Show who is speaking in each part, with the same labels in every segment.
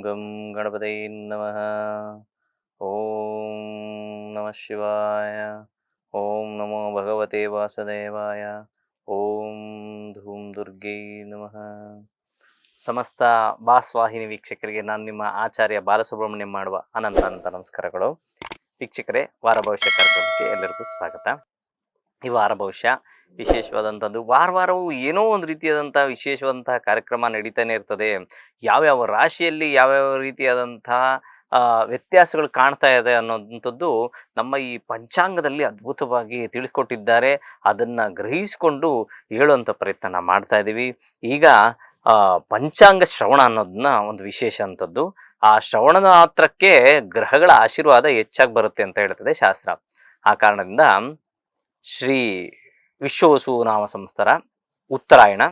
Speaker 1: ಗಂ ಗಣಪತಯೇ ನಮಃ. ಓಂ ನಮಃ ಶಿವಾಯ. ಓಂ ನಮೋ ಭಗವತೆ ವಾಸುದೇವಾಯ. ಓಂ ಧೂಂ ದುರ್ಗೈ ನಮಃ. ಸಮಸ್ತ ಬಾಸ್ ವಾಹಿನಿ ವೀಕ್ಷಕರಿಗೆ ನಾನು ನಿಮ್ಮ ಆಚಾರ್ಯ ಬಾಲಸುಬ್ರಹ್ಮಣ್ಯಂ ಮಾಡುವ ಅನಂತ ನಮಸ್ಕಾರಗಳು. ವೀಕ್ಷಕರೇ, ವಾರ ಭವಿಷ್ಯ ಕಾರ್ಯಕ್ರಮಕ್ಕೆ ಎಲ್ಲರಿಗೂ ಸ್ವಾಗತ. ಈ ವಾರ ಭವಿಷ್ಯ ವಿಶೇಷವಾದಂಥದ್ದು. ವಾರವೂ ಏನೋ ಒಂದು ರೀತಿಯಾದಂಥ ವಿಶೇಷವಾದಂತಹ ಕಾರ್ಯಕ್ರಮ ನಡೀತಾನೆ ಇರ್ತದೆ. ಯಾವ್ಯಾವ ರಾಶಿಯಲ್ಲಿ ಯಾವ್ಯಾವ ರೀತಿಯಾದಂತಹ ವ್ಯತ್ಯಾಸಗಳು ಕಾಣ್ತಾ ಇದೆ ಅನ್ನೋಂಥದ್ದು ನಮ್ಮ ಈ ಪಂಚಾಂಗದಲ್ಲಿ ಅದ್ಭುತವಾಗಿ ತಿಳಿಸ್ಕೊಟ್ಟಿದ್ದಾರೆ. ಅದನ್ನು ಗ್ರಹಿಸಿಕೊಂಡು ಹೇಳುವಂಥ ಪ್ರಯತ್ನ ಮಾಡ್ತಾ ಇದ್ದೀವಿ. ಈಗ ಪಂಚಾಂಗ ಶ್ರವಣ ಅನ್ನೋದನ್ನ ಒಂದು ವಿಶೇಷ ಅಂಥದ್ದು. ಆ ಶ್ರವಣದ ಮಾತ್ರಕ್ಕೆ ಗ್ರಹಗಳ ಆಶೀರ್ವಾದ ಹೆಚ್ಚಾಗಿ ಬರುತ್ತೆ ಅಂತ ಹೇಳ್ತದೆ ಶಾಸ್ತ್ರ. ಆ ಕಾರಣದಿಂದ ಶ್ರೀ ವಿಶ್ವವಸು ನಾಮ ಸಂವತ್ಸರ, ಉತ್ತರಾಯಣ,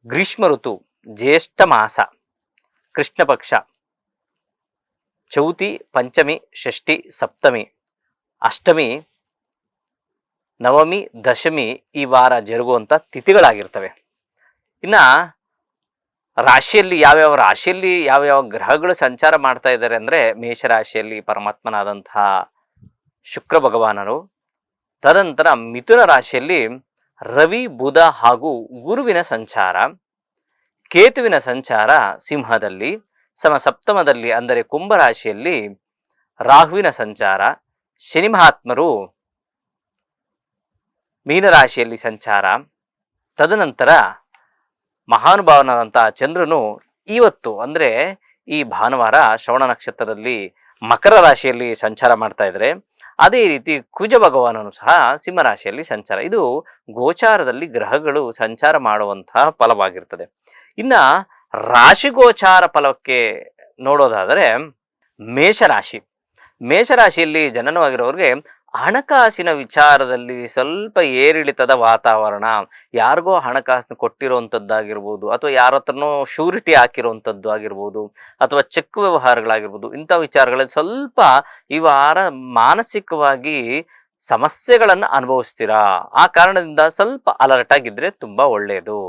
Speaker 1: ಗ್ರೀಷ್ಮ ಋತು, ಜ್ಯೇಷ್ಠ ಮಾಸ, ಕೃಷ್ಣ ಪಕ್ಷ, ಚೌತಿ, ಪಂಚಮಿ, ಷಷ್ಠಿ, ಸಪ್ತಮಿ, ಅಷ್ಟಮಿ, ನವಮಿ, ದಶಮಿ ಈ ವಾರ ಜರುಗುವಂಥ ತಿಥಿಗಳಾಗಿರ್ತವೆ. ಇನ್ನು ರಾಶಿಯಲ್ಲಿ ಯಾವ್ಯಾವ ಗ್ರಹಗಳು ಸಂಚಾರ ಮಾಡ್ತಾ ಇದ್ದಾರೆ ಅಂದರೆ, ಮೇಷರಾಶಿಯಲ್ಲಿ ಪರಮಾತ್ಮನಾದಂತಹ ಶುಕ್ರ ಭಗವಾನರು, ತದನಂತರ ಮಿಥುನ ರಾಶಿಯಲ್ಲಿ ರವಿ, ಬುಧ ಹಾಗೂ ಗುರುವಿನ ಸಂಚಾರ, ಕೇತುವಿನ ಸಂಚಾರ ಸಿಂಹದಲ್ಲಿ, ಸಪ್ತಮದಲ್ಲಿ ಅಂದರೆ ಕುಂಭರಾಶಿಯಲ್ಲಿ ರಾಹುವಿನ ಸಂಚಾರ, ಶನಿ ಮಹಾತ್ಮರು ಮೀನರಾಶಿಯಲ್ಲಿ ಸಂಚಾರ, ತದನಂತರ ಮಹಾನುಭಾವನಾದಂತಹ ಚಂದ್ರನು ಇವತ್ತು ಅಂದರೆ ಈ ಭಾನುವಾರ ಶ್ರವಣ ನಕ್ಷತ್ರದಲ್ಲಿ ಮಕರ ರಾಶಿಯಲ್ಲಿ ಸಂಚಾರ ಮಾಡ್ತಾ ಇದ್ದಾರೆ. ಅದೇ ರೀತಿ ಕುಜ ಭಗವಾನನು ಸಹ ಸಿಂಹರಾಶಿಯಲ್ಲಿ ಸಂಚಾರ. ಇದು ಗೋಚಾರದಲ್ಲಿ ಗ್ರಹಗಳು ಸಂಚಾರ ಮಾಡುವಂತಹ ಫಲವಾಗಿರ್ತದೆ. ಇನ್ನ ರಾಶಿಗೋಚಾರ ಫಲಕ್ಕೆ ನೋಡೋದಾದರೆ, ಮೇಷರಾಶಿಯಲ್ಲಿ ಜನನವಾಗಿರೋರಿಗೆ ಹಣಕಾಸಿನ ವಿಚಾರದಲ್ಲಿ ಸ್ವಲ್ಪ ಏರಿಳಿತದ ವಾತಾವರಣ. ಯಾರಿಗೋ ಹಣಕಾಸನ್ನು ಕೊಟ್ಟಿರುವಂಥದ್ದಾಗಿರ್ಬೋದು, ಅಥವಾ ಯಾರ ಹತ್ರನೋ ಶ್ಯೂರಿಟಿ ಹಾಕಿರುವಂಥದ್ದು ಆಗಿರ್ಬೋದು, ಅಥವಾ ಚೆಕ್ ವ್ಯವಹಾರಗಳಾಗಿರ್ಬೋದು. ಇಂಥ ವಿಚಾರಗಳಲ್ಲಿ ಸ್ವಲ್ಪ ಈ ವಾರ ಮಾನಸಿಕವಾಗಿ ಸಮಸ್ಯೆಗಳನ್ನು ಅನುಭವಿಸ್ತೀರಾ. ಆ ಕಾರಣದಿಂದ ಸ್ವಲ್ಪ ಅಲರ್ಟ್ ಆಗಿದ್ರೆ ತುಂಬ ಒಳ್ಳೆಯದು.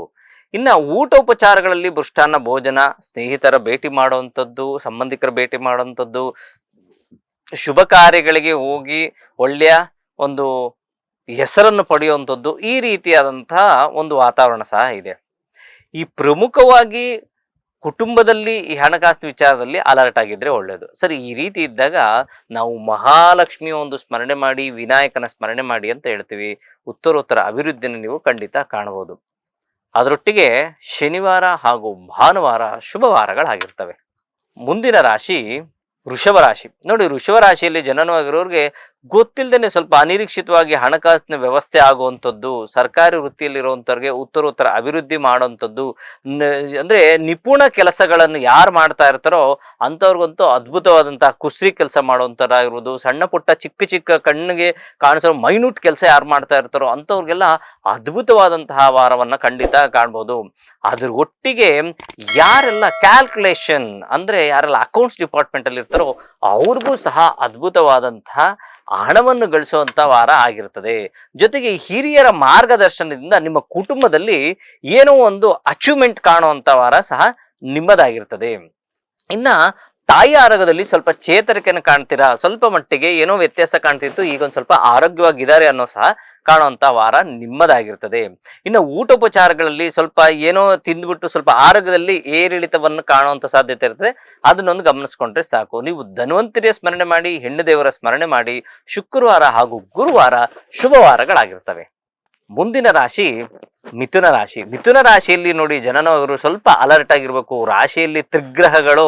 Speaker 1: ಇನ್ನು ಊಟೋಪಚಾರಗಳಲ್ಲಿ ಮೃಷ್ಟಾನ್ನ ಭೋಜನ, ಸ್ನೇಹಿತರ ಭೇಟಿ ಮಾಡುವಂಥದ್ದು, ಸಂಬಂಧಿಕರ ಭೇಟಿ ಮಾಡುವಂಥದ್ದು, ಶುಭ ಕಾರ್ಯಗಳಿಗೆ ಹೋಗಿ ಒಳ್ಳೆಯ ಒಂದು ಹೆಸರನ್ನು ಪಡೆಯುವಂಥದ್ದು, ಈ ರೀತಿಯಾದಂತಹ ಒಂದು ವಾತಾವರಣ ಸಹ ಇದೆ. ಈ ಪ್ರಮುಖವಾಗಿ ಕುಟುಂಬದಲ್ಲಿ ಈ ಹಣಕಾಸಿನ ವಿಚಾರದಲ್ಲಿ ಅಲರ್ಟ್ ಆಗಿದ್ರೆ ಒಳ್ಳೆಯದು. ಸರಿ, ಈ ರೀತಿ ಇದ್ದಾಗ ನಾವು ಮಹಾಲಕ್ಷ್ಮಿಯ ಒಂದು ಸ್ಮರಣೆ ಮಾಡಿ, ವಿನಾಯಕನ ಸ್ಮರಣೆ ಮಾಡಿ ಅಂತ ಹೇಳ್ತೀವಿ. ಉತ್ತರೋತ್ತರ ಅಭಿವೃದ್ಧಿಯನ್ನು ನೀವು ಖಂಡಿತ ಕಾಣಬಹುದು. ಅದರೊಟ್ಟಿಗೆ ಶನಿವಾರ ಹಾಗೂ ಭಾನುವಾರ ಶುಭವಾರಗಳಾಗಿರ್ತವೆ. ಮುಂದಿನ ರಾಶಿ ವೃಷಭ ರಾಶಿ. ನೋಡಿ, ವೃಷಭ ರಾಶಿಯಲ್ಲಿ ಜನನವಾಗಿರೋರಿಗೆ ಗೊತ್ತಿಲ್ಲದೇನೆ ಸ್ವಲ್ಪ ಅನಿರೀಕ್ಷಿತವಾಗಿ ಹಣಕಾಸಿನ ವ್ಯವಸ್ಥೆ ಆಗುವಂಥದ್ದು, ಸರ್ಕಾರಿ ವೃತ್ತಿಯಲ್ಲಿರುವಂಥವ್ರಿಗೆ ಉತ್ತರೋತ್ತರ ಅಭಿವೃದ್ಧಿ ಮಾಡುವಂಥದ್ದು, ಅಂದರೆ ನಿಪುಣ ಕೆಲಸಗಳನ್ನು ಯಾರು ಮಾಡ್ತಾ ಇರ್ತಾರೋ ಅಂಥವ್ರಿಗಂತೂ ಅದ್ಭುತವಾದಂತಹ ಕುಸ್ರಿ ಕೆಲಸ ಮಾಡುವಂಥದ್ದಾಗಿರ್ಬೋದು, ಸಣ್ಣ ಪುಟ್ಟ ಚಿಕ್ಕ ಕಣ್ಣಿಗೆ ಕಾಣಿಸೋ ಮೈನ್ಯೂಟ್ ಕೆಲಸ ಯಾರು ಮಾಡ್ತಾ ಇರ್ತಾರೋ ಅಂಥವ್ರಿಗೆಲ್ಲ ಅದ್ಭುತವಾದಂತಹ ವಾರವನ್ನು ಖಂಡಿತ ಕಾಣ್ಬೋದು. ಅದ್ರ ಒಟ್ಟಿಗೆ ಯಾರೆಲ್ಲ ಕ್ಯಾಲ್ಕುಲೇಷನ್ ಅಂದರೆ ಯಾರೆಲ್ಲ ಅಕೌಂಟ್ಸ್ ಡಿಪಾರ್ಟ್ಮೆಂಟ್ ಅಲ್ಲಿ ಇರ್ತಾರೋ ಅವ್ರಿಗೂ ಸಹ ಅದ್ಭುತವಾದಂತಹ ಹಣವನ್ನು ಗಳಿಸುವಂತ ವಾರ ಆಗಿರ್ತದೆ. ಜೊತೆಗೆ ಹಿರಿಯರ ಮಾರ್ಗದರ್ಶನದಿಂದ ನಿಮ್ಮ ಕುಟುಂಬದಲ್ಲಿ ಏನೋ ಒಂದು ಅಚೀವ್ಮೆಂಟ್ ಕಾಣುವಂತ ವಾರ ಸಹ ನಿಮ್ಮದಾಗಿರ್ತದೆ. ಇನ್ನ ತಾಯಿ ಆರೋಗ್ಯದಲ್ಲಿ ಸ್ವಲ್ಪ ಚೇತರಿಕೆಯನ್ನು ಕಾಣ್ತೀರಾ. ಸ್ವಲ್ಪ ಮಟ್ಟಿಗೆ ಏನೋ ವ್ಯತ್ಯಾಸ ಕಾಣ್ತಿತ್ತು, ಈಗ ಒಂದು ಸ್ವಲ್ಪ ಆರೋಗ್ಯವಾಗಿದ್ದಾರೆ ಅನ್ನೋ ಸಹ ಕಾಣುವಂತ ವಾರ ನಿಮ್ಮದಾಗಿರ್ತದೆ. ಇನ್ನು ಊಟೋಪಚಾರಗಳಲ್ಲಿ ಸ್ವಲ್ಪ ಏನೋ ತಿಂದ್ಬಿಟ್ಟು ಸ್ವಲ್ಪ ಆರೋಗ್ಯದಲ್ಲಿ ಏರಿಳಿತವನ್ನು ಕಾಣುವಂತ ಸಾಧ್ಯತೆ ಇರ್ತದೆ. ಅದನ್ನೊಂದು ಗಮನಿಸ್ಕೊಂಡ್ರೆ ಸಾಕು. ನೀವು ಧನ್ವಂತರಿಯ ಸ್ಮರಣೆ ಮಾಡಿ, ಹೆಣ್ಣು ದೇವರ ಸ್ಮರಣೆ ಮಾಡಿ. ಶುಕ್ರವಾರ ಹಾಗೂ ಗುರುವಾರ ಶುಭವಾರಗಳಾಗಿರ್ತವೆ. ಮುಂದಿನ ರಾಶಿ ಮಿಥುನ ರಾಶಿಯಲ್ಲಿ ನೋಡಿ, ಜನನವರು ಸ್ವಲ್ಪ ಅಲರ್ಟ್ ಆಗಿರ್ಬೇಕು. ರಾಶಿಯಲ್ಲಿ ತ್ರಿಗ್ರಹಗಳು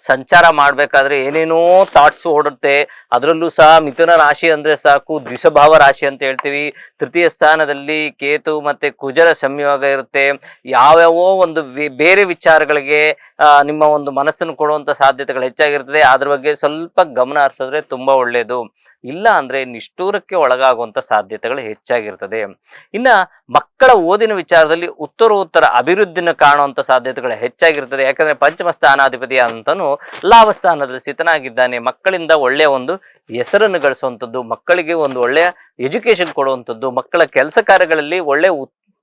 Speaker 1: ಸಂಚಾರ ಮಾಡ್ಬೇಕಾದ್ರೆ ಏನೇನೋ ಥಾಟ್ಸ್ ಓಡುತ್ತೆ. ಅದರಲ್ಲೂ ಸಹ ಮಿಥುನ ರಾಶಿ ಅಂದ್ರೆ ಸಾಕು ದ್ವಿಷಭಾವ ರಾಶಿ ಅಂತ ಹೇಳ್ತೀವಿ. ತೃತೀಯ ಸ್ಥಾನದಲ್ಲಿ ಕೇತು ಮತ್ತೆ ಕುಜರ ಸಂಯೋಗ ಇರುತ್ತೆ. ಯಾವ್ಯಾವೋ ಒಂದು ಬೇರೆ ವಿಚಾರಗಳಿಗೆ ನಿಮ್ಮ ಒಂದು ಮನಸ್ಸನ್ನು ಕೊಡುವಂತ ಸಾಧ್ಯತೆಗಳು ಹೆಚ್ಚಾಗಿರ್ತದೆ. ಅದ್ರ ಬಗ್ಗೆ ಸ್ವಲ್ಪ ಗಮನ ಹರಿಸಿದ್ರೆ ತುಂಬಾ ಒಳ್ಳೆಯದು. ಇಲ್ಲ ಅಂದ್ರೆ ನಿಷ್ಠೂರಕ್ಕೆ ಒಳಗಾಗುವಂತ ಸಾಧ್ಯತೆಗಳು ಹೆಚ್ಚಾಗಿರ್ತದೆ. ಇನ್ನ ಮಕ್ಕಳ ಓದಿನ ವಿಚಾರದಲ್ಲಿ ಉತ್ತರೋತ್ತರ ಅಭಿವೃದ್ಧಿನ ಕಾಣುವಂತ ಸಾಧ್ಯತೆಗಳು ಹೆಚ್ಚಾಗಿರ್ತದೆ. ಯಾಕಂದ್ರೆ ಪಂಚಮ ಸ್ಥಾನಾಧಿಪತಿ ಅಂತನೂ ಲಾಭ ಸ್ಥಾನದಲ್ಲಿ ಸ್ಥಿತನಾಗಿದ್ದಾನೆ. ಮಕ್ಕಳಿಂದ ಒಳ್ಳೆಯ ಒಂದು ಹೆಸರನ್ನು ಗಳಿಸುವಂಥದ್ದು, ಮಕ್ಕಳಿಗೆ ಒಂದು ಒಳ್ಳೆಯ ಎಜುಕೇಶನ್ ಕೊಡುವಂಥದ್ದು, ಮಕ್ಕಳ ಕೆಲಸ ಕಾರ್ಯಗಳಲ್ಲಿ ಒಳ್ಳೆಯ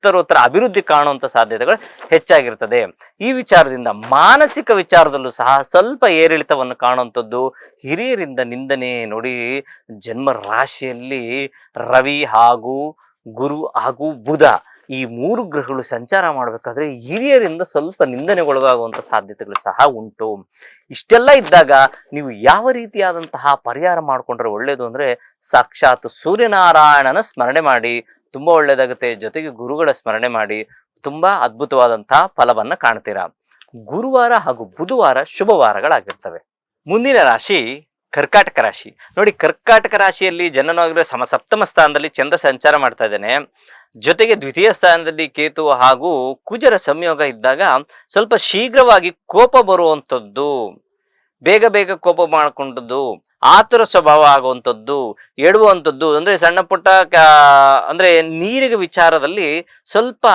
Speaker 1: ಉತ್ತರೋತ್ತರ ಅಭಿವೃದ್ಧಿ ಕಾಣುವಂಥ ಸಾಧ್ಯತೆಗಳು ಹೆಚ್ಚಾಗಿರ್ತದೆ. ಈ ವಿಚಾರದಿಂದ ಮಾನಸಿಕ ವಿಚಾರದಲ್ಲೂ ಸಹ ಸ್ವಲ್ಪ ಏರಿಳಿತವನ್ನು ಕಾಣುವಂಥದ್ದು. ಹಿರಿಯರಿಂದ ನಿಂದನೆ ನೋಡಿ, ಜನ್ಮ ರಾಶಿಯಲ್ಲಿ ರವಿ ಹಾಗೂ ಗುರು ಹಾಗೂ ಬುಧ ಈ 3 ಗ್ರಹಗಳು ಸಂಚಾರ ಮಾಡಬೇಕಾದ್ರೆ ಹಿರಿಯರಿಂದ ಸ್ವಲ್ಪ ನಿಂದನೆಗೊಳಗಾಗುವಂಥ ಸಾಧ್ಯತೆಗಳು ಸಹ ಉಂಟು. ಇಷ್ಟೆಲ್ಲ ಇದ್ದಾಗ ನೀವು ಯಾವ ರೀತಿಯಾದಂತಹ ಪರಿಹಾರ ಮಾಡಿಕೊಂಡ್ರೆ ಒಳ್ಳೆಯದು ಅಂದರೆ, ಸಾಕ್ಷಾತ್ ಸೂರ್ಯನಾರಾಯಣನ ಸ್ಮರಣೆ ಮಾಡಿ, ತುಂಬ ಒಳ್ಳೆಯದಾಗುತ್ತೆ. ಜೊತೆಗೆ ಗುರುಗಳ ಸ್ಮರಣೆ ಮಾಡಿ, ತುಂಬ ಅದ್ಭುತವಾದಂತಹ ಫಲವನ್ನು ಕಾಣ್ತೀರಾ. ಗುರುವಾರ ಹಾಗೂ ಬುಧವಾರ ಶುಭವಾರಗಳಾಗಿರ್ತವೆ. ಮುಂದಿನ ರಾಶಿ ಕರ್ಕಾಟಕ ರಾಶಿ. ನೋಡಿ, ಕರ್ಕಾಟಕ ರಾಶಿಯಲ್ಲಿ ಜನನವಾಗಿರುವ ಸಪ್ತಮ ಸ್ಥಾನದಲ್ಲಿ ಚಂದ್ರ ಸಂಚಾರ ಮಾಡ್ತಾ ಇದ್ದಾನೆ. ಜೊತೆಗೆ ದ್ವಿತೀಯ ಸ್ಥಾನದಲ್ಲಿ ಕೇತು ಹಾಗೂ ಕುಜರ ಸಂಯೋಗ ಇದ್ದಾಗ ಸ್ವಲ್ಪ ಶೀಘ್ರವಾಗಿ ಕೋಪ ಬರುವಂಥದ್ದು, ಬೇಗ ಬೇಗ ಕೋಪ ಮಾಡಿಕೊಂಡದ್ದು, ಆತುರ ಸ್ವಭಾವ ಆಗುವಂಥದ್ದು, ಎಡುವಂಥದ್ದು, ಅಂದರೆ ಸಣ್ಣ ಪುಟ್ಟ ಅಂದರೆ ನೀರಿನ ವಿಚಾರದಲ್ಲಿ ಸ್ವಲ್ಪ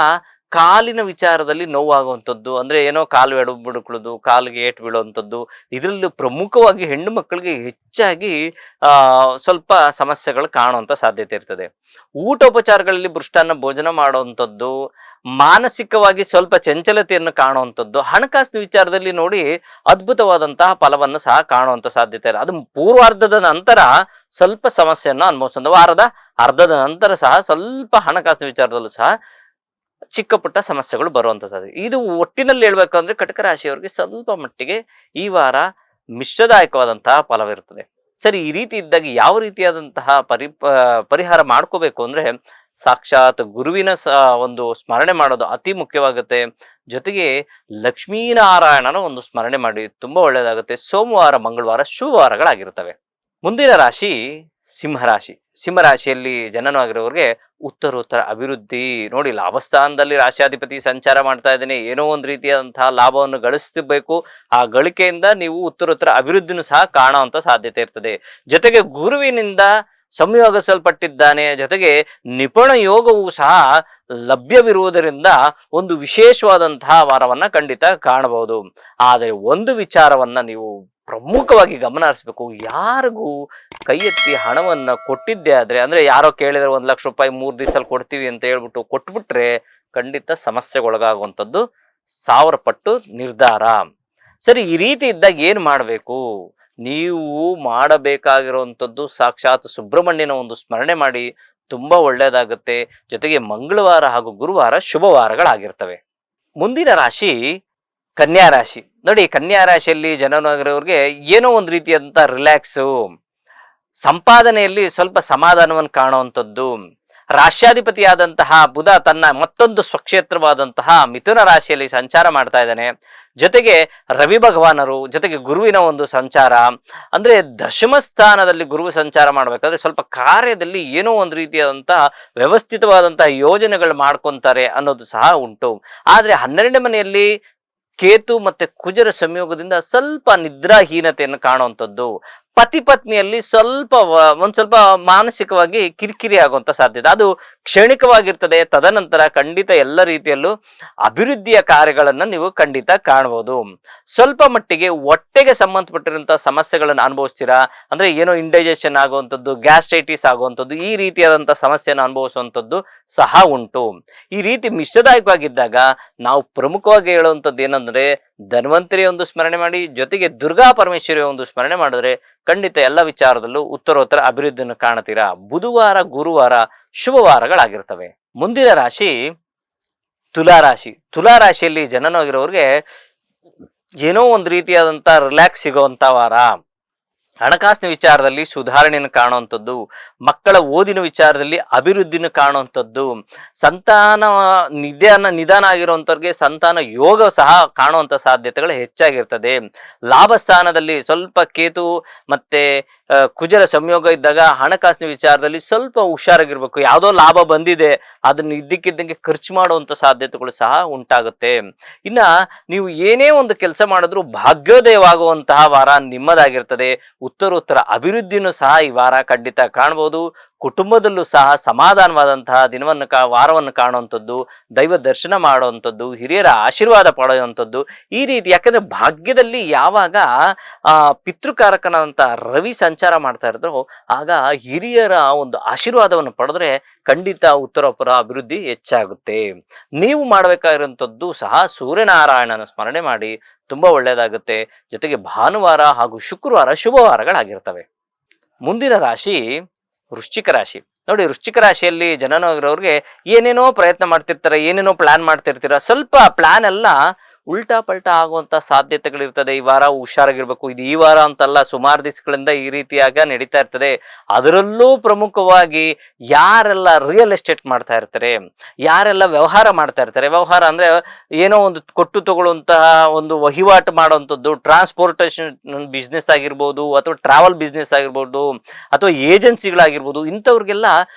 Speaker 1: ಕಾಲಿನ ವಿಚಾರದಲ್ಲಿ ನೋವಾಗುವಂಥದ್ದು, ಅಂದರೆ ಏನೋ ಕಾಲು ಎಡಬಿಡ್ಕೊಳ್ಳೋದು, ಕಾಲಿಗೆ ಏಟು ಬೀಳುವಂಥದ್ದು. ಇದರಲ್ಲೂ ಪ್ರಮುಖವಾಗಿ ಹೆಣ್ಣು ಮಕ್ಕಳಿಗೆ ಹೆಚ್ಚಾಗಿ ಸ್ವಲ್ಪ ಸಮಸ್ಯೆಗಳು ಕಾಣುವಂಥ ಸಾಧ್ಯತೆ ಇರ್ತದೆ. ಊಟೋಪಚಾರಗಳಲ್ಲಿ ಮೃಷ್ಟಾನ್ನ ಭೋಜನ ಮಾಡುವಂಥದ್ದು, ಮಾನಸಿಕವಾಗಿ ಸ್ವಲ್ಪ ಚಂಚಲತೆಯನ್ನು ಕಾಣುವಂಥದ್ದು, ಹಣಕಾಸಿನ ವಿಚಾರದಲ್ಲಿ ನೋಡಿ ಅದ್ಭುತವಾದಂತಹ ಫಲವನ್ನು ಸಹ ಕಾಣುವಂಥ ಸಾಧ್ಯತೆ ಇದೆ. ಅದು ಪೂರ್ವಾರ್ಧದ ನಂತರ ಸ್ವಲ್ಪ ಸಮಸ್ಯೆಯನ್ನು ಅನುಭವಿಸೋದು, ವಾರದ ಅರ್ಧದ ನಂತರ ಸಹ ಸ್ವಲ್ಪ ಹಣಕಾಸಿನ ವಿಚಾರದಲ್ಲೂ ಸಹ ಚಿಕ್ಕ ಪುಟ್ಟ ಸಮಸ್ಯೆಗಳು ಬರುವಂಥ ಸಾಧ್ಯತೆ. ಇದು ಒಟ್ಟಿನಲ್ಲಿ ಹೇಳ್ಬೇಕಂದ್ರೆ ಕಟಕ ರಾಶಿಯವರಿಗೆ ಸ್ವಲ್ಪ ಮಟ್ಟಿಗೆ ಈ ವಾರ ಮಿಶ್ರದಾಯಕವಾದಂತಹ ಫಲವಿರುತ್ತದೆ. ಸರಿ, ಈ ರೀತಿ ಇದ್ದಾಗ ಯಾವ ರೀತಿಯಾದಂತಹ ಪರಿಹಾರ ಮಾಡ್ಕೋಬೇಕು ಅಂದ್ರೆ, ಸಾಕ್ಷಾತ್ ಗುರುವಿನ ಒಂದು ಸ್ಮರಣೆ ಮಾಡೋದು ಅತಿ ಮುಖ್ಯವಾಗುತ್ತೆ. ಜೊತೆಗೆ ಲಕ್ಷ್ಮೀನಾರಾಯಣನ ಒಂದು ಸ್ಮರಣೆ ಮಾಡಿ, ತುಂಬಾ ಒಳ್ಳೆಯದಾಗುತ್ತೆ. ಸೋಮವಾರ ಮಂಗಳವಾರ ಶುಭವಾರಗಳಾಗಿರ್ತವೆ. ಮುಂದಿನ ರಾಶಿ ಸಿಂಹರಾಶಿ. ಸಿಂಹರಾಶಿಯಲ್ಲಿ ಜನನವಾಗಿರೋರಿಗೆ ಉತ್ತರೋತ್ತರ ಅಭಿವೃದ್ಧಿ. ನೋಡಿ, ಲಾಭಸ್ಥಾನದಲ್ಲಿ ರಾಶಿಯಾಧಿಪತಿ ಸಂಚಾರ ಮಾಡ್ತಾ ಇದ್ದೇನೆ, ಏನೋ ಒಂದು ರೀತಿಯಾದಂತಹ ಲಾಭವನ್ನು ಗಳಿಸಬೇಕು. ಆ ಗಳಿಕೆಯಿಂದ ನೀವು ಉತ್ತರೋತ್ತರ ಅಭಿವೃದ್ಧಿನೂ ಸಹ ಕಾಣುವಂತ ಸಾಧ್ಯತೆ ಇರ್ತದೆ. ಜೊತೆಗೆ ಗುರುವಿನಿಂದ ಸಂಯೋಗಿಸಲ್ಪಟ್ಟಿದ್ದಾನೆ. ಜೊತೆಗೆ ನಿಪುಣ ಯೋಗವೂ ಸಹ ಲಭ್ಯವಿರುವುದರಿಂದ ಒಂದು ವಿಶೇಷವಾದಂತಹ ವಾರವನ್ನ ಖಂಡಿತ ಕಾಣಬಹುದು. ಆದರೆ ಒಂದು ವಿಚಾರವನ್ನ ನೀವು ಪ್ರಮುಖವಾಗಿ ಗಮನ ಹರಿಸಬೇಕು. ಯಾರಿಗೂ ಕೈ ಎತ್ತಿ ಹಣವನ್ನ ಕೊಟ್ಟಿದ್ದೆ ಆದ್ರೆ, ಅಂದ್ರೆ ಯಾರೋ ಕೇಳಿದ್ರೆ 1 ಲಕ್ಷ ರೂಪಾಯಿ 3 ದಿವಸದಲ್ಲಿ ಕೊಡ್ತೀವಿ ಅಂತ ಹೇಳ್ಬಿಟ್ಟು ಕೊಟ್ಬಿಟ್ರೆ ಖಂಡಿತ ಸಮಸ್ಯೆಗೊಳಗಾಗುವಂಥದ್ದು 1000 ಪಟ್ಟು ನಿರ್ಧಾರ. ಸರಿ, ಈ ರೀತಿ ಇದ್ದಾಗ ಏನು ಮಾಡಬೇಕು? ನೀವು ಮಾಡಬೇಕಾಗಿರುವಂಥದ್ದು ಸಾಕ್ಷಾತ್ ಸುಬ್ರಹ್ಮಣ್ಯನ ಒಂದು ಸ್ಮರಣೆ ಮಾಡಿ, ತುಂಬಾ ಒಳ್ಳೆಯದಾಗುತ್ತೆ. ಜೊತೆಗೆ ಮಂಗಳವಾರ ಹಾಗೂ ಗುರುವಾರ ಶುಭವಾರಗಳಾಗಿರ್ತವೆ. ಮುಂದಿನ ರಾಶಿ ಕನ್ಯಾ ರಾಶಿ. ನೋಡಿ, ಕನ್ಯಾ ರಾಶಿಯಲ್ಲಿ ಜನನವಾಗಿರೋರಿಗೆ ಏನೋ ಒಂದು ರೀತಿಯಾದಂಥ ರಿಲ್ಯಾಕ್ಸು, ಸಂಪಾದನೆಯಲ್ಲಿ ಸ್ವಲ್ಪ ಸಮಾಧಾನವನ್ನು ಕಾಣುವಂಥದ್ದು. ರಾಷ್ಟ್ರಾಧಿಪತಿಯಾದಂತಹ ಬುಧ ತನ್ನ ಮತ್ತೊಂದು ಸ್ವಕ್ಷೇತ್ರವಾದಂತಹ ಮಿಥುನ ರಾಶಿಯಲ್ಲಿ ಸಂಚಾರ ಮಾಡ್ತಾ ಇದ್ದಾನೆ. ಜೊತೆಗೆ ರವಿ ಭಗವಾನರು, ಜೊತೆಗೆ ಗುರುವಿನ ಒಂದು ಸಂಚಾರ, ಅಂದ್ರೆ ದಶಮ ಸ್ಥಾನದಲ್ಲಿ ಗುರು ಸಂಚಾರ ಮಾಡ್ಬೇಕಾದ್ರೆ ಸ್ವಲ್ಪ ಕಾರ್ಯದಲ್ಲಿ ಏನೋ ಒಂದು ರೀತಿಯಾದಂತಹ ವ್ಯವಸ್ಥಿತವಾದಂತಹ ಯೋಜನೆಗಳು ಮಾಡ್ಕೊಂತಾರೆ ಅನ್ನೋದು ಸಹ ಉಂಟು. ಆದ್ರೆ 12ನೇ ಮನೆಯಲ್ಲಿ ಕೇತು ಮತ್ತೆ ಕುಜರ ಸಂಯೋಗದಿಂದ ಸ್ವಲ್ಪ ನಿದ್ರಾಹೀನತೆಯನ್ನು ಕಾಣುವಂಥದ್ದು. ಪತಿ ಪತ್ನಿಯಲ್ಲಿ ಒಂದ್ ಸ್ವಲ್ಪ ಮಾನಸಿಕವಾಗಿ ಕಿರಿಕಿರಿ ಆಗುವಂತ ಸಾಧ್ಯತೆ, ಅದು ಕ್ಷಣಿಕವಾಗಿರ್ತದೆ. ತದನಂತರ ಖಂಡಿತ ಎಲ್ಲ ರೀತಿಯಲ್ಲೂ ಅಭಿವೃದ್ಧಿಯ ಕಾರ್ಯಗಳನ್ನ ನೀವು ಖಂಡಿತ ಕಾಣಬಹುದು. ಸ್ವಲ್ಪ ಮಟ್ಟಿಗೆ ಹೊಟ್ಟೆಗೆ ಸಂಬಂಧಪಟ್ಟಿರುವಂತಹ ಸಮಸ್ಯೆಗಳನ್ನು ಅನುಭವಿಸ್ತೀರಾ. ಅಂದ್ರೆ ಏನೋ ಇಂಡೈಜೆಷನ್ ಆಗುವಂಥದ್ದು, ಗ್ಯಾಸ್ಟ್ರೈಟಿಸ್ ಆಗುವಂಥದ್ದು, ಈ ರೀತಿಯಾದಂತಹ ಸಮಸ್ಯೆಯನ್ನು ಅನುಭವಿಸುವಂಥದ್ದು ಸಹ ಉಂಟು. ಈ ರೀತಿ ಮಿಶ್ರದಾಯಕವಾಗಿದ್ದಾಗ ನಾವು ಪ್ರಮುಖವಾಗಿ ಹೇಳುವಂಥದ್ದು ಏನಂದ್ರೆ, ಧನ್ವಂತರಿಯ ಒಂದು ಸ್ಮರಣೆ ಮಾಡಿ, ಜೊತೆಗೆ ದುರ್ಗಾ ಪರಮೇಶ್ವರಿಯ ಒಂದು ಸ್ಮರಣೆ ಮಾಡಿದ್ರೆ ಖಂಡಿತ ಎಲ್ಲ ವಿಚಾರದಲ್ಲೂ ಉತ್ತರೋತ್ತರ ಅಭಿವೃದ್ಧಿಯನ್ನು ಕಾಣುತ್ತೀರಾ. ಬುಧವಾರ ಗುರುವಾರ ಶುಭವಾರಗಳಾಗಿರ್ತವೆ. ಮುಂದಿನ ರಾಶಿ ತುಲಾರಾಶಿ. ತುಲಾರಾಶಿಯಲ್ಲಿ ಜನನವಾಗಿರೋರಿಗೆ ಏನೋ ಒಂದು ರೀತಿಯಾದಂಥ ರಿಲ್ಯಾಕ್ಸ್ ಸಿಗುವಂತ ವಾರ. ಹಣಕಾಸಿನ ವಿಚಾರದಲ್ಲಿ ಸುಧಾರಣೆಯನ್ನು ಕಾಣುವಂಥದ್ದು, ಮಕ್ಕಳ ಓದಿನ ವಿಚಾರದಲ್ಲಿ ಅಭಿವೃದ್ಧಿನ ಕಾಣುವಂಥದ್ದು, ಸಂತಾನ ನಿಧಾನ ಆಗಿರುವಂಥವ್ರಿಗೆ ಸಂತಾನ ಯೋಗ ಸಹ ಕಾಣುವಂಥ ಸಾಧ್ಯತೆಗಳು ಹೆಚ್ಚಾಗಿರ್ತದೆ. ಲಾಭ ಸ್ಥಾನದಲ್ಲಿ ಸ್ವಲ್ಪ ಕೇತು ಮತ್ತೆ ಕುಜರ ಸಂಯೋಗ ಇದ್ದಾಗ ಹಣಕಾಸಿನ ವಿಚಾರದಲ್ಲಿ ಸ್ವಲ್ಪ ಹುಷಾರಾಗಿರ್ಬೇಕು. ಯಾವುದೋ ಲಾಭ ಬಂದಿದೆ, ಅದನ್ನ ಇದ್ದಕ್ಕಿದ್ದಂಗೆ ಖರ್ಚು ಮಾಡುವಂಥ ಸಾಧ್ಯತೆಗಳು ಸಹ ಉಂಟಾಗುತ್ತೆ. ಇನ್ನ ನೀವು ಏನೇ ಒಂದು ಕೆಲಸ ಮಾಡಿದ್ರೂ ಭಾಗ್ಯೋದಯವಾಗುವಂತಹ ವಾರ ನಿಮ್ಮದಾಗಿರ್ತದೆ. ಉತ್ತರೋತ್ತರ ಅಭಿವೃದ್ಧಿನೂ ಸಹ ಈ ವಾರ ಖಂಡಿತ ಕಾಣಬಹುದು. ಕುಟುಂಬದಲ್ಲೂ ಸಹ ಸಮಾಧಾನವಾದಂತಹ ವಾರವನ್ನು ಕಾಣುವಂಥದ್ದು, ದೈವ ದರ್ಶನ ಮಾಡುವಂಥದ್ದು, ಹಿರಿಯರ ಆಶೀರ್ವಾದ ಪಡೆಯುವಂಥದ್ದು ಈ ರೀತಿ. ಯಾಕಂದ್ರೆ ಭಾಗ್ಯದಲ್ಲಿ ಯಾವಾಗ ಪಿತೃಕಾರಕನಾದಂಥ ರವಿ ಸಂಚಾರ ಮಾಡ್ತಾ ಇದ್ರು, ಆಗ ಹಿರಿಯರ ಒಂದು ಆಶೀರ್ವಾದವನ್ನು ಪಡೆದ್ರೆ ಖಂಡಿತ ಉತ್ತರೋತ್ತರ ಅಭಿವೃದ್ಧಿ ಹೆಚ್ಚಾಗುತ್ತೆ. ನೀವು ಮಾಡಬೇಕಾಗಿರುವಂಥದ್ದು ಸಹ ಸೂರ್ಯನಾರಾಯಣನ ಸ್ಮರಣೆ ಮಾಡಿ, ತುಂಬಾ ಒಳ್ಳೆಯದಾಗುತ್ತೆ. ಜೊತೆಗೆ ಭಾನುವಾರ ಹಾಗೂ ಶುಕ್ರವಾರ ಶುಭವಾರಗಳಾಗಿರ್ತವೆ. ಮುಂದಿನ ರಾಶಿ ವೃಶ್ಚಿಕ ರಾಶಿ. ನೋಡಿ, ವೃಶ್ಚಿಕ ರಾಶಿಯಲ್ಲಿ ಜನನವಾಗಿರೋರಿಗೆ ಏನೇನೋ ಪ್ರಯತ್ನ ಮಾಡ್ತಿರ್ತಾರೆ, ಏನೇನೋ ಪ್ಲಾನ್ ಮಾಡ್ತಿರ್ತೀರ. ಸ್ವಲ್ಪ ಪ್ಲಾನ್ ಎಲ್ಲ ಉಲ್ಟಾ ಪಲ್ಟಾ ಆಗುವಂತ ಸಾಧ್ಯತೆಗಳಿರ್ತದೆ. ಈ ವಾರ ಹುಷಾರಾಗಿರ್ಬೇಕು. ಇದು ಈ ವಾರ ಅಂತಲ್ಲ, ಸುಮಾರು ದಿವಸಗಳಿಂದ ಈ ರೀತಿಯಾಗ ನಡೀತಾ ಇರ್ತದೆ. ಅದರಲ್ಲೂ ಪ್ರಮುಖವಾಗಿ ಯಾರೆಲ್ಲ ರಿಯಲ್ ಎಸ್ಟೇಟ್ ಮಾಡ್ತಾ ಇರ್ತಾರೆ, ಯಾರೆಲ್ಲ ವ್ಯವಹಾರ ಮಾಡ್ತಾ ಇರ್ತಾರೆ, ವ್ಯವಹಾರ ಅಂದ್ರೆ ಏನೋ ಒಂದು ಕೊಟ್ಟು ತಗೊಳ್ಳುವಂತಹ ಒಂದು ವಹಿವಾಟು ಮಾಡುವಂಥದ್ದು, ಟ್ರಾನ್ಸ್ಪೋರ್ಟೇಷನ್ ಬಿಸ್ನೆಸ್ ಆಗಿರ್ಬೋದು, ಅಥವಾ ಟ್ರಾವೆಲ್ ಬಿಸ್ನೆಸ್ ಆಗಿರ್ಬೋದು, ಅಥವಾ ಏಜೆನ್ಸಿಗಳಾಗಿರ್ಬೋದು, ಇಂಥವ್ರಿಗೆಲ್ಲ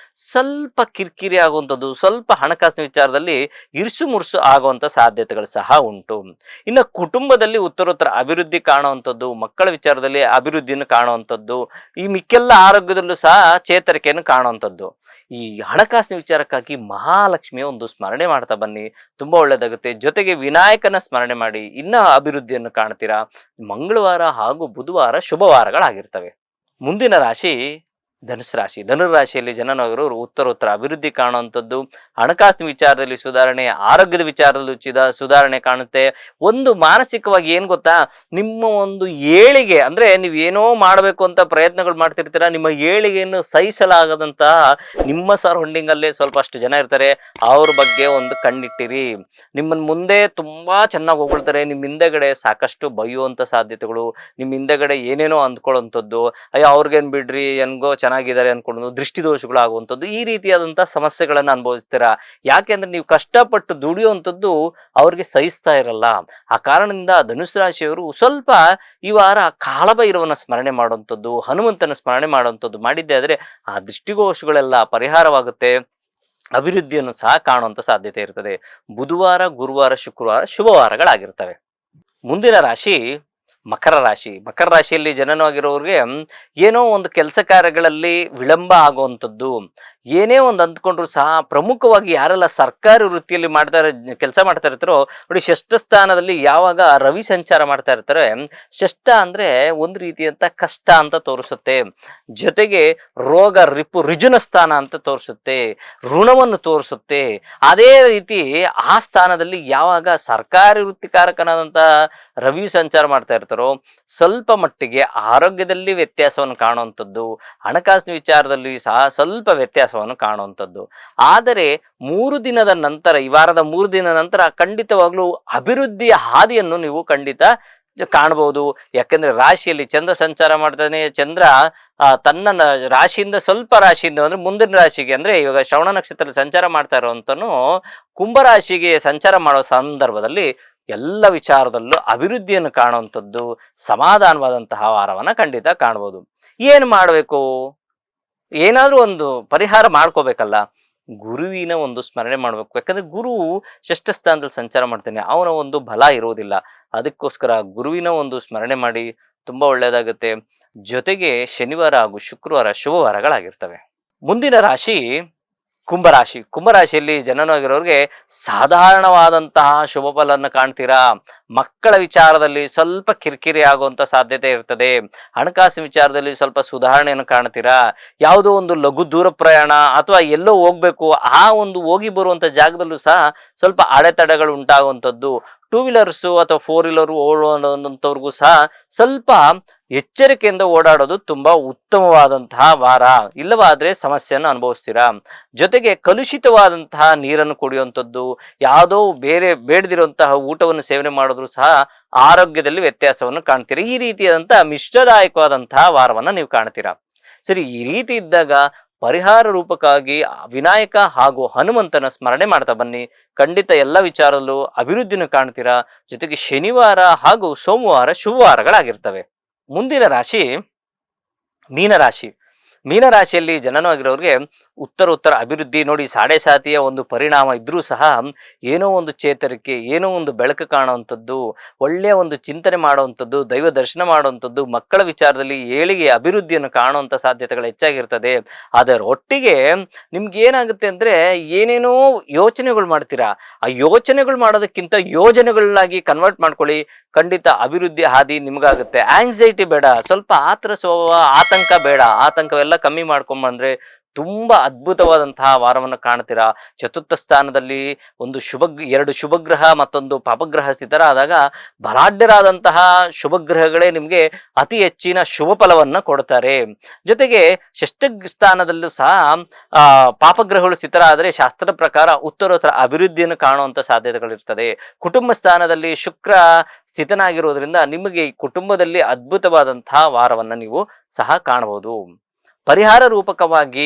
Speaker 1: ಸ್ವಲ್ಪ ಕಿರಿಕಿರಿ ಆಗುವಂಥದ್ದು, ಸ್ವಲ್ಪ ಹಣಕಾಸಿನ ವಿಚಾರದಲ್ಲಿ ಇರ್ಸು ಮುರ್ಸು ಆಗುವಂಥ ಸಾಧ್ಯತೆಗಳು ಸಹ ಉಂಟು. ಇನ್ನು ಕುಟುಂಬದಲ್ಲಿ ಉತ್ತರೋತ್ತರ ಅಭಿವೃದ್ಧಿ ಕಾಣುವಂಥದ್ದು, ಮಕ್ಕಳ ವಿಚಾರದಲ್ಲಿ ಅಭಿವೃದ್ಧಿಯನ್ನು ಕಾಣುವಂಥದ್ದು, ಈ ಮಿಕ್ಕೆಲ್ಲ ಆರೋಗ್ಯದಲ್ಲೂ ಸಹ ಚೇತರಿಕೆಯನ್ನು ಕಾಣುವಂಥದ್ದು. ಈ ಹಣಕಾಸಿನ ವಿಚಾರಕ್ಕಾಗಿ ಮಹಾಲಕ್ಷ್ಮಿಯ ಒಂದು ಸ್ಮರಣೆ ಮಾಡ್ತಾ ಬನ್ನಿ, ತುಂಬಾ ಒಳ್ಳೆಯದಾಗುತ್ತೆ. ಜೊತೆಗೆ ವಿನಾಯಕನ ಸ್ಮರಣೆ ಮಾಡಿ, ಇನ್ನ ಅಭಿವೃದ್ಧಿಯನ್ನು ಕಾಣ್ತೀರಾ. ಮಂಗಳವಾರ ಹಾಗೂ ಬುಧವಾರ ಶುಭವಾರಗಳಾಗಿರ್ತವೆ. ಮುಂದಿನ ರಾಶಿ ಧನುಸು ರಾಶಿ. ಧನುರಾಶಿಯಲ್ಲಿ ಜನನವಾಗಿರೋರು ಉತ್ತರೋತ್ತರ ಅಭಿವೃದ್ಧಿ ಕಾಣುವಂಥದ್ದು, ಹಣಕಾಸಿನ ವಿಚಾರದಲ್ಲಿ ಸುಧಾರಣೆ, ಆರೋಗ್ಯದ ವಿಚಾರದಲ್ಲೂ ಸುಧಾರಣೆ ಕಾಣುತ್ತೆ. ಒಂದು ಮಾನಸಿಕವಾಗಿ ಏನ್ ಗೊತ್ತಾ, ನಿಮ್ಮ ಒಂದು ಏಳಿಗೆ ಅಂದ್ರೆ ನೀವು ಏನೋ ಮಾಡಬೇಕು ಅಂತ ಪ್ರಯತ್ನಗಳು ಮಾಡ್ತಿರ್ತೀರ, ನಿಮ್ಮ ಏಳಿಗೆಯನ್ನು ಸಹಿಸಲಾಗದಂತಹ ನಿಮ್ಮ ಸರೌಂಡಿಂಗ್ ಅಲ್ಲೇ ಸ್ವಲ್ಪ ಅಷ್ಟು ಜನ ಇರ್ತಾರೆ. ಅವ್ರ ಬಗ್ಗೆ ಒಂದು ಕಣ್ಣಿಟ್ಟಿರಿ. ನಿಮ್ಮನ್ನ ಮುಂದೆ ತುಂಬಾ ಚೆನ್ನಾಗಿ ಹೊಗಳ್ತಾರೆ, ನಿಮ್ಮ ಹಿಂದೆಗಡೆ ಸಾಕಷ್ಟು ಬೈಯುವಂತ ಸಾಧ್ಯತೆಗಳು, ನಿಮ್ಮ ಹಿಂದೆಗಡೆ ಏನೇನೋ ಅಂದ್ಕೊಳ್ಳುವಂಥದ್ದು, ಅಯ್ಯೋ ಅವ್ರಿಗೇನ್ ಬಿಡ್ರಿ ಹೆಂಗೋ ಚೆನ್ನಾಗಿದ್ದಾರೆ ಅನ್ಕೊಂಡು ದೃಷ್ಟಿದೋಷಗಳು ಆಗುವಂಥದ್ದು, ಈ ರೀತಿಯಾದಂತಹ ಸಮಸ್ಯೆಗಳನ್ನ ಅನುಭವಿಸ್ತೀರಾ. ಯಾಕೆಂದ್ರೆ ನೀವು ಕಷ್ಟಪಟ್ಟು ದುಡಿಯುವಂಥದ್ದು ಅವ್ರಿಗೆ ಸಹಿಸ್ತಾ ಇರಲ್ಲ. ಆ ಕಾರಣದಿಂದ ಧನುಸು ರಾಶಿಯವರು ಸ್ವಲ್ಪ ಈ ವಾರ ಕಾಲಭೈರವನ ಸ್ಮರಣೆ ಮಾಡುವಂಥದ್ದು, ಹನುಮಂತನ ಸ್ಮರಣೆ ಮಾಡುವಂಥದ್ದು ಮಾಡಿದ್ದೆ ಆದ್ರೆ ಆ ದೃಷ್ಟಿದೋಷಗಳೆಲ್ಲ ಪರಿಹಾರವಾಗುತ್ತೆ. ಅಭಿವೃದ್ಧಿಯನ್ನು ಸಹ ಕಾಣುವಂತ ಸಾಧ್ಯತೆ ಇರ್ತದೆ. ಬುಧವಾರ, ಗುರುವಾರ, ಶುಕ್ರವಾರ ಶುಭವಾರಗಳಾಗಿರ್ತವೆ. ಮುಂದಿನ ರಾಶಿ ಮಕರ ರಾಶಿ. ಮಕರ ರಾಶಿಯಲ್ಲಿ ಜನನವಾಗಿರೋರಿಗೆ ಏನೋ ಒಂದು ಕೆಲಸ ಕಾರ್ಯಗಳಲ್ಲಿ ವಿಳಂಬ ಆಗುವಂಥದ್ದು, ಏನೇ ಒಂದು ಅಂದ್ಕೊಂಡ್ರು ಸಹ ಪ್ರಮುಖವಾಗಿ ಯಾರೆಲ್ಲ ಸರ್ಕಾರಿ ವೃತ್ತಿಯಲ್ಲಿ ಕೆಲಸ ಮಾಡ್ತಾ ಇರ್ತಾರೋ ನೋಡಿ, ಷಷ್ಠ ಸ್ಥಾನದಲ್ಲಿ ಯಾವಾಗ ರವಿ ಸಂಚಾರ ಮಾಡ್ತಾ ಇರ್ತಾರೆ, ಷಷ್ಠ ಅಂದ್ರೆ ಒಂದು ರೀತಿಯಂತ ಕಷ್ಟ ಅಂತ ತೋರಿಸುತ್ತೆ. ಜೊತೆಗೆ ರೋಗ ರುಜುನ ಸ್ಥಾನ ಅಂತ ತೋರಿಸುತ್ತೆ, ಋಣವನ್ನು ತೋರಿಸುತ್ತೆ. ಅದೇ ರೀತಿ ಆ ಸ್ಥಾನದಲ್ಲಿ ಯಾವಾಗ ಸರ್ಕಾರಿ ವೃತ್ತಿಕಾರಕನಾದಂತ ರವಿ ಸಂಚಾರ ಮಾಡ್ತಾ ಇರ್ತಾರೋ ಸ್ವಲ್ಪ ಮಟ್ಟಿಗೆ ಆರೋಗ್ಯದಲ್ಲಿ ವ್ಯತ್ಯಾಸವನ್ನು ಕಾಣುವಂಥದ್ದು, ಹಣಕಾಸಿನ ವಿಚಾರದಲ್ಲಿ ಸಹ ಸ್ವಲ್ಪ ವ್ಯತ್ಯಾಸವನ್ನು ಕಾಣುವಂಥದ್ದು. ಆದರೆ 3 ದಿನದ ನಂತರ, ಈ ವಾರದ 3 ದಿನದ ನಂತರ ಖಂಡಿತವಾಗ್ಲೂ ಅಭಿವೃದ್ಧಿಯ ಹಾದಿಯನ್ನು ನೀವು ಖಂಡಿತ ಕಾಣಬಹುದು. ಯಾಕೆಂದ್ರೆ ರಾಶಿಯಲ್ಲಿ ಚಂದ್ರ ಸಂಚಾರ ಮಾಡ್ತಾನೆ. ಚಂದ್ರ ತನ್ನ ರಾಶಿಯಿಂದ ಸ್ವಲ್ಪ ರಾಶಿಯಿಂದ ಅಂದ್ರೆ ಮುಂದಿನ ರಾಶಿಗೆ, ಅಂದ್ರೆ ಇವಾಗ ಶ್ರವಣ ನಕ್ಷತ್ರದಲ್ಲಿ ಸಂಚಾರ ಮಾಡ್ತಾ ಇರುವಂತನು ಕುಂಭರಾಶಿಗೆ ಸಂಚಾರ ಮಾಡೋ ಸಂದರ್ಭದಲ್ಲಿ ಎಲ್ಲ ವಿಚಾರದಲ್ಲೂ ಅಭಿವೃದ್ಧಿಯನ್ನು ಕಾಣುವಂಥದ್ದು, ಸಮಾಧಾನವಾದಂತಹ ವಾರವನ್ನ ಖಂಡಿತ ಕಾಣಬಹುದು. ಏನ್ ಮಾಡಬೇಕು, ಏನಾದ್ರೂ ಒಂದು ಪರಿಹಾರ ಮಾಡ್ಕೋಬೇಕಲ್ಲ. ಗುರುವಿನ ಒಂದು ಸ್ಮರಣೆ ಮಾಡ್ಬೇಕು. ಯಾಕಂದ್ರೆ ಗುರು ಷಷ್ಠ ಸ್ಥಾನದಲ್ಲಿ ಸಂಚಾರ ಮಾಡ್ತಾನೆ, ಅವನ ಒಂದು ಬಲ ಇರೋದಿಲ್ಲ. ಅದಕ್ಕೋಸ್ಕರ ಗುರುವಿನ ಒಂದು ಸ್ಮರಣೆ ಮಾಡಿ, ತುಂಬಾ ಒಳ್ಳೆಯದಾಗುತ್ತೆ. ಜೊತೆಗೆ ಶನಿವಾರ ಹಾಗೂ ಶುಕ್ರವಾರ ಶುಭವಾರಗಳಾಗಿರ್ತವೆ. ಮುಂದಿನ ರಾಶಿ ಕುಂಭರಾಶಿ. ಕುಂಭರಾಶಿಯಲ್ಲಿ ಜನನವಾಗಿರೋರಿಗೆ ಸಾಧಾರಣವಾದಂತಹ ಶುಭ ಫಲವನ್ನು ಕಾಣ್ತೀರಾ. ಮಕ್ಕಳ ವಿಚಾರದಲ್ಲಿ ಸ್ವಲ್ಪ ಕಿರಿಕಿರಿ ಆಗುವಂತ ಸಾಧ್ಯತೆ ಇರ್ತದೆ. ಹಣಕಾಸಿನ ವಿಚಾರದಲ್ಲಿ ಸ್ವಲ್ಪ ಸುಧಾರಣೆಯನ್ನು ಕಾಣ್ತೀರಾ. ಯಾವುದೋ ಒಂದು ಲಘು ದೂರ ಪ್ರಯಾಣ ಅಥವಾ ಎಲ್ಲೋ ಹೋಗ್ಬೇಕು, ಆ ಒಂದು ಹೋಗಿ ಬರುವಂತ ಜಾಗದಲ್ಲೂ ಸಹ ಸ್ವಲ್ಪ ಅಡೆತಡೆಗಳು ಉಂಟಾಗುವಂಥದ್ದು. 2 ವೀಲರ್ಸು ಅಥವಾ 4 ವೀಲರ್ ಓಡುವಂಥವ್ರಿಗೂ ಸಹ ಸ್ವಲ್ಪ ಎಚ್ಚರಿಕೆಯಿಂದ ಓಡಾಡೋದು ತುಂಬಾ ಉತ್ತಮವಾದಂತಹ ವಾರ. ಇಲ್ಲವಾದ್ರೆ ಸಮಸ್ಯೆಯನ್ನು ಅನುಭವಿಸ್ತೀರಾ. ಜೊತೆಗೆ ಕಲುಷಿತವಾದಂತಹ ನೀರನ್ನು ಕುಡಿಯುವಂಥದ್ದು, ಯಾವುದೋ ಬೇಡದಿರುವಂತಹ ಊಟವನ್ನು ಸೇವನೆ ಮಾಡಿದ್ರು ಸಹ ಆರೋಗ್ಯದಲ್ಲಿ ವ್ಯತ್ಯಾಸವನ್ನು ಕಾಣ್ತೀರಾ. ಈ ರೀತಿಯಾದಂತಹ ಮಿಶ್ರದಾಯಕವಾದಂತಹ ವಾರವನ್ನ ನೀವು ಕಾಣ್ತೀರಾ. ಸರಿ, ಈ ರೀತಿ ಇದ್ದಾಗ ಪರಿಹಾರ ರೂಪಕ್ಕಾಗಿ ವಿನಾಯಕ ಹಾಗೂ ಹನುಮಂತನ ಸ್ಮರಣೆ ಮಾಡ್ತಾ ಬನ್ನಿ. ಖಂಡಿತ ಎಲ್ಲ ವಿಚಾರದಲ್ಲೂ ಅಭಿವೃದ್ಧಿನ ಕಾಣ್ತೀರಾ. ಜೊತೆಗೆ ಶನಿವಾರ ಹಾಗೂ ಸೋಮವಾರ ಶುಭವಾರಗಳಾಗಿರ್ತವೆ. ಮುಂದಿನ ರಾಶಿ ಮೀನರಾಶಿ. ಮೀನರಾಶಿಯಲ್ಲಿ ಜನನವಾಗಿರೋರಿಗೆ ಉತ್ತರ ಅಭಿವೃದ್ಧಿ ನೋಡಿ, ಸಾಡೆ ಸಾತಿಯ ಒಂದು ಪರಿಣಾಮ ಇದ್ರೂ ಸಹ ಏನೋ ಒಂದು ಚೇತರಿಕೆ, ಏನೋ ಒಂದು ಬೆಳಕು ಕಾಣುವಂಥದ್ದು, ಒಳ್ಳೆಯ ಒಂದು ಚಿಂತನೆ ಮಾಡುವಂಥದ್ದು, ದೈವ ದರ್ಶನ ಮಾಡುವಂಥದ್ದು, ಮಕ್ಕಳ ವಿಚಾರದಲ್ಲಿ ಏಳಿಗೆ ಅಭಿವೃದ್ಧಿಯನ್ನು ಕಾಣುವಂಥ ಸಾಧ್ಯತೆಗಳು ಹೆಚ್ಚಾಗಿರ್ತದೆ. ಅದರ ಒಟ್ಟಿಗೆ ನಿಮ್ಗೆ ಏನಾಗುತ್ತೆ ಅಂದ್ರೆ ಏನೇನೋ ಯೋಚನೆಗಳು ಮಾಡ್ತೀರಾ, ಆ ಯೋಚನೆಗಳು ಮಾಡೋದಕ್ಕಿಂತ ಯೋಜನೆಗಳಾಗಿ ಕನ್ವರ್ಟ್ ಮಾಡ್ಕೊಳ್ಳಿ. ಖಂಡಿತ ಅಭಿವೃದ್ಧಿ ಹಾದಿ ನಿಮ್ಗಾಗುತ್ತೆ. ಆಂಗ್ಸೈಟಿ ಬೇಡ, ಸ್ವಲ್ಪ ಆತರ ಸ್ವಭಾವ, ಆತಂಕ ಬೇಡ. ಆತಂಕವೆಲ್ಲ ಕಮ್ಮಿ ಮಾಡ್ಕೊಂಡ್ಬಂದ್ರೆ ತುಂಬಾ ಅದ್ಭುತವಾದಂತಹ ವಾರವನ್ನು ಕಾಣ್ತೀರಾ. ಚತುರ್ಥ ಸ್ಥಾನದಲ್ಲಿ ಒಂದು ಎರಡು ಶುಭಗ್ರಹ ಮತ್ತೊಂದು ಪಾಪಗ್ರಹ ಸ್ಥಿತರಾದಾಗ ಬಲಾಢ್ಯರಾದಂತಹ ಶುಭಗ್ರಹಗಳೇ ನಿಮ್ಗೆ ಅತಿ ಹೆಚ್ಚಿನ ಶುಭ ಫಲವನ್ನ ಕೊಡ್ತಾರೆ. ಜೊತೆಗೆ ಷಷ್ಠ ಸ್ಥಾನದಲ್ಲೂ ಸಹ ಪಾಪಗ್ರಹಗಳು ಸ್ಥಿತರಾದರೆ ಶಾಸ್ತ್ರದ ಪ್ರಕಾರ ಉತ್ತರೋತ್ತರ ಅಭಿವೃದ್ಧಿಯನ್ನು ಕಾಣುವಂತ ಸಾಧ್ಯತೆಗಳಿರ್ತದೆ. ಕುಟುಂಬ ಸ್ಥಾನದಲ್ಲಿ ಶುಕ್ರ ಸ್ಥಿತನಾಗಿರೋದ್ರಿಂದ ನಿಮಗೆ ಕುಟುಂಬದಲ್ಲಿ ಅದ್ಭುತವಾದಂತಹ ವಾರವನ್ನ ನೀವು ಸಹ ಕಾಣಬಹುದು. ಪರಿಹಾರ ರೂಪಕವಾಗಿ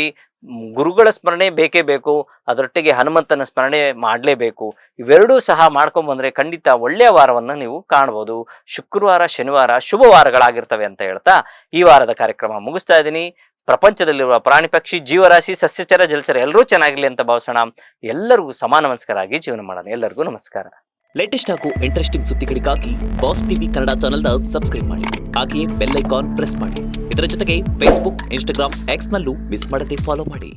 Speaker 1: ಗುರುಗಳ ಸ್ಮರಣೆ ಬೇಕೇ ಬೇಕು, ಅದರೊಟ್ಟಿಗೆ ಹನುಮಂತನ ಸ್ಮರಣೆ ಮಾಡಲೇಬೇಕು. ಇವೆರಡೂ ಸಹ ಮಾಡ್ಕೊಂಡ್ ಬಂದ್ರೆ ಖಂಡಿತ ಒಳ್ಳೆಯ ವಾರವನ್ನ ನೀವು ಕಾಣಬಹುದು. ಶುಕ್ರವಾರ ಶನಿವಾರ ಶುಭ ವಾರಗಳಾಗಿರ್ತವೆ ಅಂತ ಹೇಳ್ತಾ ಈ ವಾರದ ಕಾರ್ಯಕ್ರಮ ಮುಗಿಸ್ತಾ ಇದ್ದೀನಿ. ಪ್ರಪಂಚದಲ್ಲಿರುವ ಪ್ರಾಣಿ ಪಕ್ಷಿ ಜೀವರಾಶಿ ಸಸ್ಯಚರ ಜಲಚರ ಎಲ್ಲರೂ ಚೆನ್ನಾಗಿರ್ಲಿ ಅಂತ ಭಾವಿಸೋಣ. ಎಲ್ಲರಿಗೂ ಸಮಾನ ಮನಸ್ಕರಾಗಿ ಜೀವನ ಮಾಡೋಣ. ಎಲ್ಲರಿಗೂ ನಮಸ್ಕಾರ.
Speaker 2: ಲೇಟೆಸ್ಟ್ ಹಾಗೂ ಇಂಟ್ರೆಸ್ಟಿಂಗ್ ಸುದ್ದಿಗಳಿಗಾಗಿ ಬಾಸ್ ಟಿವಿ ಕನ್ನಡ ಚಾನೆಲ್ನ ಸಬ್ಸ್ಕ್ರೈಬ್ ಮಾಡಿ, ಹಾಗೆಯೇ ಬೆಲ್ ಐಕಾನ್ ಪ್ರೆಸ್ ಮಾಡಿ. ಇದರ ಜೊತೆಗೆ ಫೇಸ್ಬುಕ್, ಇನ್ಸ್ಟಾಗ್ರಾಮ್, ಎಕ್ಸ್ ನಲ್ಲೂ ಮಿಸ್ ಮಾಡದೆ ಫಾಲೋ ಮಾಡಿ.